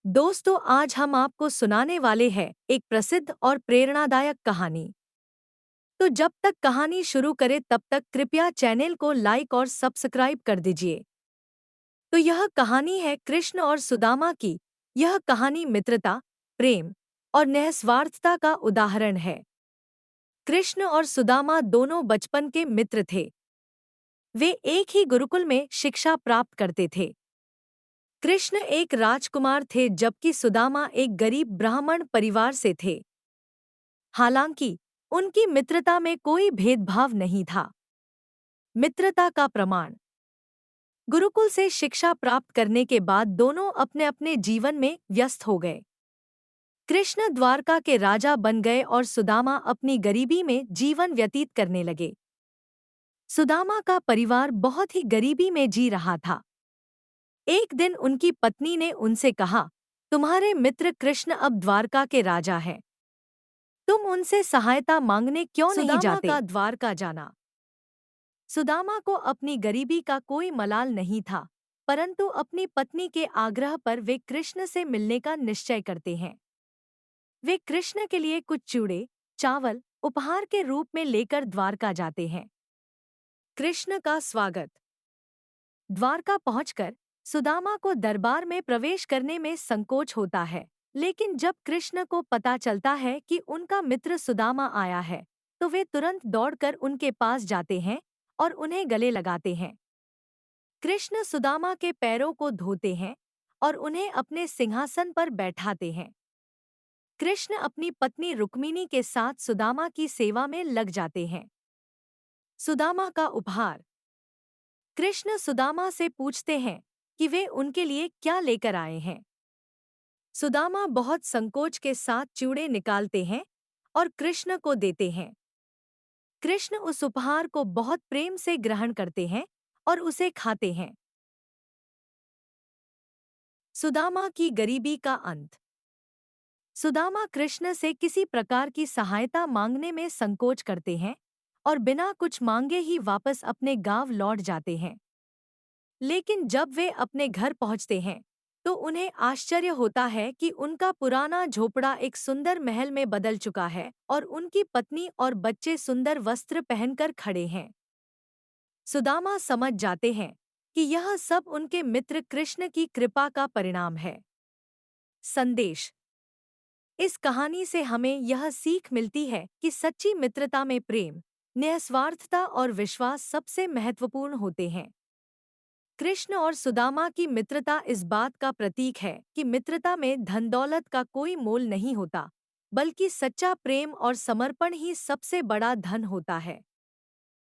दोस्तों, आज हम आपको सुनाने वाले हैं एक प्रसिद्ध और प्रेरणादायक कहानी। तो जब तक कहानी शुरू करें तब तक कृपया चैनल को लाइक और सब्सक्राइब कर दीजिए। तो यह कहानी है कृष्ण और सुदामा की। यह कहानी मित्रता, प्रेम और निस्वार्थता का उदाहरण है। कृष्ण और सुदामा दोनों बचपन के मित्र थे। वे एक ही गुरुकुल में शिक्षा प्राप्त करते थे। कृष्ण एक राजकुमार थे जबकि सुदामा एक गरीब ब्राह्मण परिवार से थे। हालांकि उनकी मित्रता में कोई भेदभाव नहीं था। मित्रता का प्रमाण। गुरुकुल से शिक्षा प्राप्त करने के बाद दोनों अपने अपने जीवन में व्यस्त हो गए। कृष्ण द्वारका के राजा बन गए और सुदामा अपनी गरीबी में जीवन व्यतीत करने लगे। सुदामा का परिवार बहुत ही गरीबी में जी रहा था। एक दिन उनकी पत्नी ने उनसे कहा, तुम्हारे मित्र कृष्ण अब द्वारका के राजा हैं। तुम उनसे सहायता मांगने क्यों नहीं जाते? सुदामा का द्वारका जाना। सुदामा को अपनी गरीबी का कोई मलाल नहीं था, परंतु अपनी पत्नी के आग्रह पर वे कृष्ण से मिलने का निश्चय करते हैं। वे कृष्ण के लिए कुछ चूड़े, चावल उपहार के रूप में लेकर द्वारका जाते हैं। कृष्ण का स्वागत। द्वारका पहुंचकर सुदामा को दरबार में प्रवेश करने में संकोच होता है, लेकिन जब कृष्ण को पता चलता है कि उनका मित्र सुदामा आया है, तो वे तुरंत दौड़कर उनके पास जाते हैं और उन्हें गले लगाते हैं। कृष्ण सुदामा के पैरों को धोते हैं और उन्हें अपने सिंहासन पर बैठाते हैं। कृष्ण अपनी पत्नी रुक्मिणी के साथ सुदामा की सेवा में लग जाते हैं। सुदामा का उपहार। कृष्ण सुदामा से पूछते हैं कि वे उनके लिए क्या लेकर आए हैं। सुदामा बहुत संकोच के साथ चूड़े निकालते हैं और कृष्ण को देते हैं। कृष्ण उस उपहार को बहुत प्रेम से ग्रहण करते हैं और उसे खाते हैं। सुदामा की गरीबी का अंत। सुदामा कृष्ण से किसी प्रकार की सहायता मांगने में संकोच करते हैं और बिना कुछ मांगे ही वापस अपने गांव लौट जाते हैं। लेकिन जब वे अपने घर पहुंचते हैं, तो उन्हें आश्चर्य होता है कि उनका पुराना झोपड़ा एक सुंदर महल में बदल चुका है और उनकी पत्नी और बच्चे सुंदर वस्त्र पहनकर खड़े हैं। सुदामा समझ जाते हैं कि यह सब उनके मित्र कृष्ण की कृपा का परिणाम है। संदेश। इस कहानी से हमें यह सीख मिलती है कि सच्ची मित्रता में प्रेम, निस्वार्थता और विश्वास सबसे महत्वपूर्ण होते हैं। कृष्ण और सुदामा की मित्रता इस बात का प्रतीक है कि मित्रता में धन दौलत का कोई मोल नहीं होता, बल्कि सच्चा प्रेम और समर्पण ही सबसे बड़ा धन होता है।